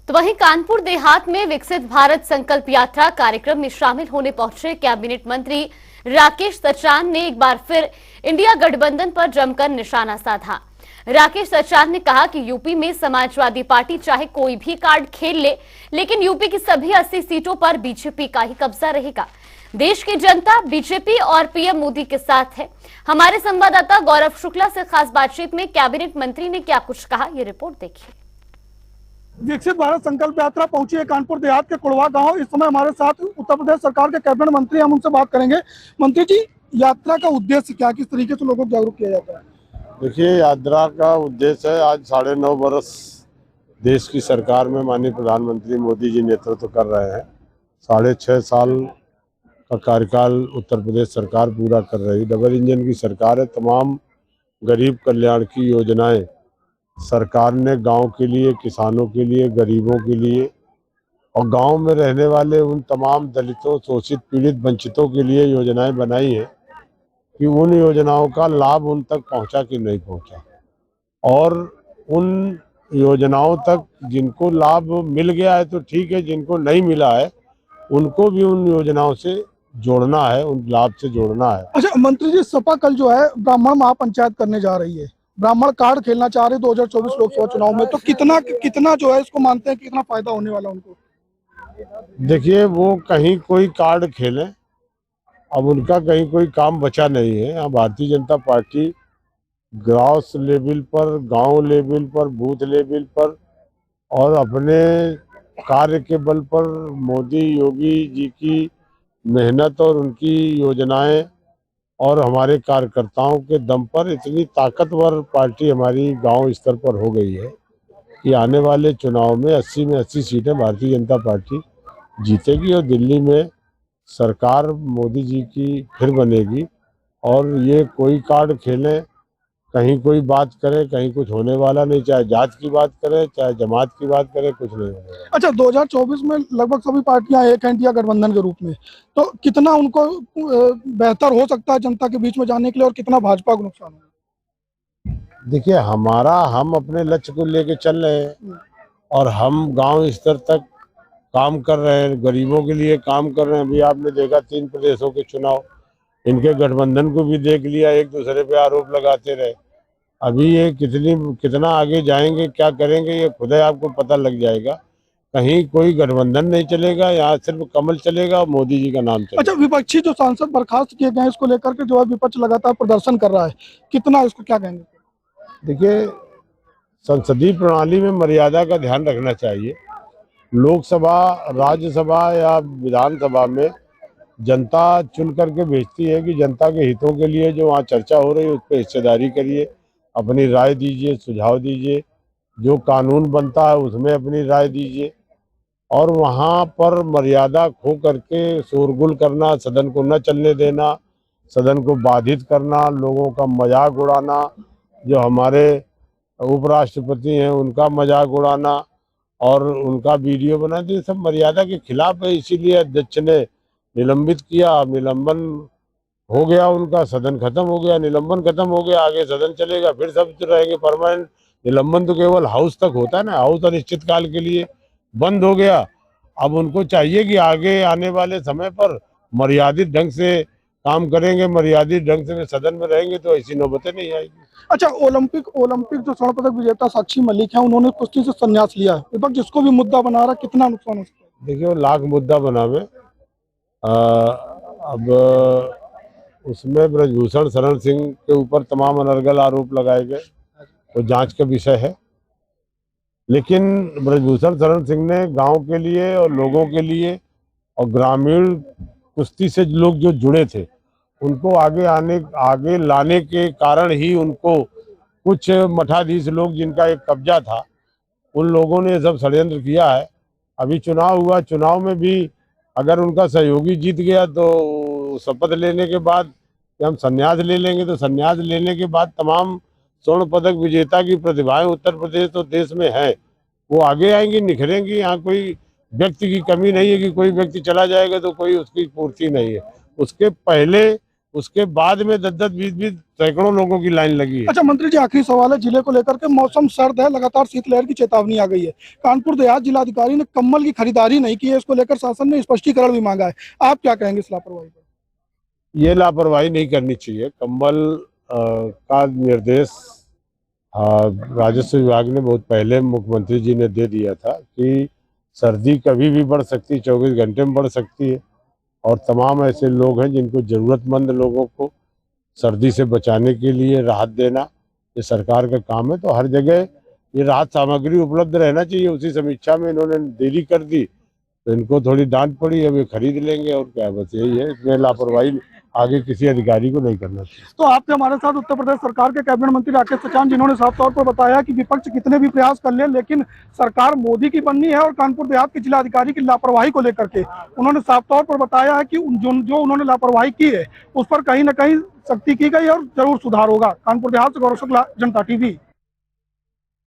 तो वहीं कानपुर देहात में विकसित भारत संकल्प यात्रा कार्यक्रम में शामिल होने पहुंचे कैबिनेट मंत्री राकेश सचान ने एक बार फिर इंडिया गठबंधन पर जमकर निशाना साधा। राकेश सचान ने कहा कि यूपी में समाजवादी पार्टी चाहे कोई भी कार्ड खेल ले, लेकिन यूपी की सभी 80 सीटों पर बीजेपी का ही कब्जा रहेगा। देश की जनता बीजेपी और पीएम मोदी के साथ है। हमारे संवाददाता गौरव शुक्ला से खास बातचीत में कैबिनेट मंत्री ने क्या कुछ कहा, ये रिपोर्ट देखिए। विकसित भारत संकल्प यात्रा पहुंची है कानपुर देहात के कुड़वा गांव। इस समय हमारे साथ उत्तर प्रदेश सरकार के कैबिनेट मंत्री, हम उनसे बात करेंगे। मंत्री जी, यात्रा का उद्देश्य क्या, किस तरीके से लोगों को जागरूक किया जाता है? देखिए, यात्रा का उद्देश्य है, आज 9.5 वर्ष देश की सरकार में माननीय प्रधानमंत्री मोदी जी नेतृत्व कर रहे हैं। 6.5 साल का कार्यकाल उत्तर प्रदेश सरकार पूरा कर रही। डबल इंजन की सरकार है। तमाम गरीब कल्याण की योजनाएं सरकार ने गांव के लिए, किसानों के लिए, गरीबों के लिए और गांव में रहने वाले उन तमाम दलितों, शोषित, पीड़ित, वंचितों के लिए योजनाएं बनाई हैं कि उन योजनाओं का लाभ उन तक पहुंचा कि नहीं पहुंचा, और उन योजनाओं तक जिनको लाभ मिल गया है तो ठीक है, जिनको नहीं मिला है उनको भी उन योजनाओं से जोड़ना है, उन लाभ से जोड़ना है। अच्छा मंत्री जी, सपा कल जो है ब्राह्मण महापंचायत करने जा रही है, ब्राह्मण कार्ड खेलना चाह रहे 2024 लोकसभा चुनाव में, तो कितना जो है इसको मानते हैं, कितना फायदा होने वाला उनको? देखिए, वो कहीं कोई कार्ड खेलें, अब उनका कहीं कोई काम बचा नहीं है। यहाँ Bharatiya Janata party grass level पर, गांव लेवल पर, बूथ लेवल पर और अपने कार्य के बल पर मोदी योगी जी की मेहनत और उनकी योजनाएं और हमारे कार्यकर्ताओं के दम पर इतनी ताकतवर पार्टी हमारी गांव स्तर पर हो गई है कि आने वाले चुनाव में 80 में 80 सीटें भारतीय जनता पार्टी जीतेगी और दिल्ली में सरकार मोदी जी की फिर बनेगी। और ये कोई कार्ड खेलें, कहीं कोई बात करे, कहीं कुछ होने वाला नहीं। चाहे जात की बात करे, चाहे जमात की बात करे, कुछ नहीं होने वाला। अच्छा, 2024 में लगभग सभी पार्टियां एक हैं इंडिया गठबंधन के रूप में, तो कितना उनको बेहतर हो सकता है जनता के बीच में जाने के लिए, और कितना भाजपा को नुकसान होगा? देखिए, हम अपने लक्ष्य को लेके चल रहे हैं और हम गांव स्तर तक काम कर रहे हैं, गरीबों के लिए काम कर रहे हैं। अभी आपने देखा 3 प्रदेशों के चुनाव, इनके गठबंधन को भी देख लिया, एक दूसरे पे आरोप लगाते रहे। अभी ये कितना आगे जाएंगे, क्या करेंगे, ये खुद ही आपको पता लग जाएगा। कहीं कोई गठबंधन नहीं चलेगा, यहाँ सिर्फ कमल चलेगा और मोदी जी का नाम चलेगा। अच्छा, विपक्षी जो सांसद बर्खास्त किए गए, इसको लेकर के जो है विपक्ष लगातार प्रदर्शन कर रहा है, कितना इसको क्या कहेंगे? देखिए, संसदीय प्रणाली में मर्यादा का ध्यान रखना चाहिए। लोकसभा, राज्यसभा या विधानसभा में जनता चुन करके भेजती है कि जनता के हितों के लिए जो वहाँ चर्चा हो रही है उस पर हिस्सेदारी करिए, अपनी राय दीजिए, सुझाव दीजिए, जो कानून बनता है उसमें अपनी राय दीजिए। और वहाँ पर मर्यादा खो करके शोरगुल करना, सदन को न चलने देना, सदन को बाधित करना, लोगों का मजाक उड़ाना, जो हमारे उपराष्ट्रपति हैं उनका मजाक उड़ाना और उनका वीडियो बनाते, सब मर्यादा के खिलाफ है। इसीलिए अध्यक्ष ने निलंबित किया, निलंबन हो गया उनका, सदन खत्म हो गया, निलंबन खत्म हो गया, आगे सदन चलेगा, फिर सब रहेंगे परमानेंट। निलंबन तो केवल हाउस तक होता है ना, हाउस अनिश्चित काल के लिए बंद हो गया। अब उनको चाहिए कि आगे आने वाले समय पर मर्यादित ढंग से काम करेंगे, मर्यादित ढंग से सदन में रहेंगे तो ऐसी नौबतें नहीं आएगी। अच्छा, ओलंपिक जो स्वर्ण पदक विजेता साक्षी मलिक है, उन्होंने कुश्ती से संन्यास लिया है, विपक्ष जिसको भी मुद्दा बना रहा, कितना नुकसान हो सकता है? देखिए, वो लाख मुद्दा बनावे, अब उसमें ब्रजभूषण शरण सिंह के ऊपर तमाम अनर्गल आरोप लगाए गए, वो जांच का विषय है। लेकिन ब्रजभूषण शरण सिंह ने गांव के लिए और लोगों के लिए और ग्रामीण कुश्ती से लोग जो जुड़े थे उनको आगे लाने के कारण ही उनको कुछ मठाधीश लोग, जिनका एक कब्जा था, उन लोगों ने सब षड्यंत्र किया है। अभी चुनाव हुआ, चुनाव में भी अगर उनका सहयोगी जीत गया तो शपथ लेने के बाद कि हम संन्यास ले लेंगे, तो संन्यास लेने के बाद तमाम स्वर्ण पदक विजेता की प्रतिभाएं उत्तर प्रदेश तो देश में है, वो आगे आएंगी, निखरेंगी। यहाँ कोई व्यक्ति की कमी नहीं है कि कोई व्यक्ति चला जाएगा तो कोई उसकी पूर्ति नहीं है। उसके पहले उसके बाद में 10-10, 20-20 सैकड़ों लोगों की लाइन लगी है। अच्छा मंत्री जी, आखिरी सवाल है जिले को लेकर के। मौसम सर्द है, लगातार शीतलहर की चेतावनी आ गई है। कानपुर देहात जिलाधिकारी ने कम्बल की खरीदारी नहीं की है, इसको लेकर शासन ने स्पष्टीकरण भी मांगा है। आप क्या कहेंगे इस लापरवाही पर? ये लापरवाही नहीं करनी चाहिए। कंबल का निर्देश राजस्व विभाग ने बहुत पहले मुख्यमंत्री जी ने दे दिया था कि सर्दी कभी भी बढ़ सकती है, 24 घंटे में बढ़ सकती है, और तमाम ऐसे लोग हैं जिनको जरूरतमंद लोगों को सर्दी से बचाने के लिए राहत देना ये सरकार का काम है। तो हर जगह ये राहत सामग्री उपलब्ध रहना चाहिए। उसी समीक्षा में इन्होंने देरी कर दी तो इनको थोड़ी डांट पड़ी, अब ये खरीद लेंगे और क्या, बस यही है। इसमें लापरवाही आगे किसी अधिकारी को नहीं करना चाहिए। तो आपके हमारे साथ उत्तर प्रदेश सरकार के कैबिनेट मंत्री राकेश सचान, जिन्होंने साफ तौर पर बताया कि विपक्ष कितने भी प्रयास कर ले लेकिन सरकार मोदी की बननी है, और कानपुर देहात के जिलाधिकारी की लापरवाही को लेकर के उन्होंने साफ तौर पर बताया है कि जो उन्होंने लापरवाही की है उस पर कहीं ना कहीं सख्ती की गई और जरूर सुधार होगा। कानपुर देहात से गौरव शुक्ला, जनता टीवी।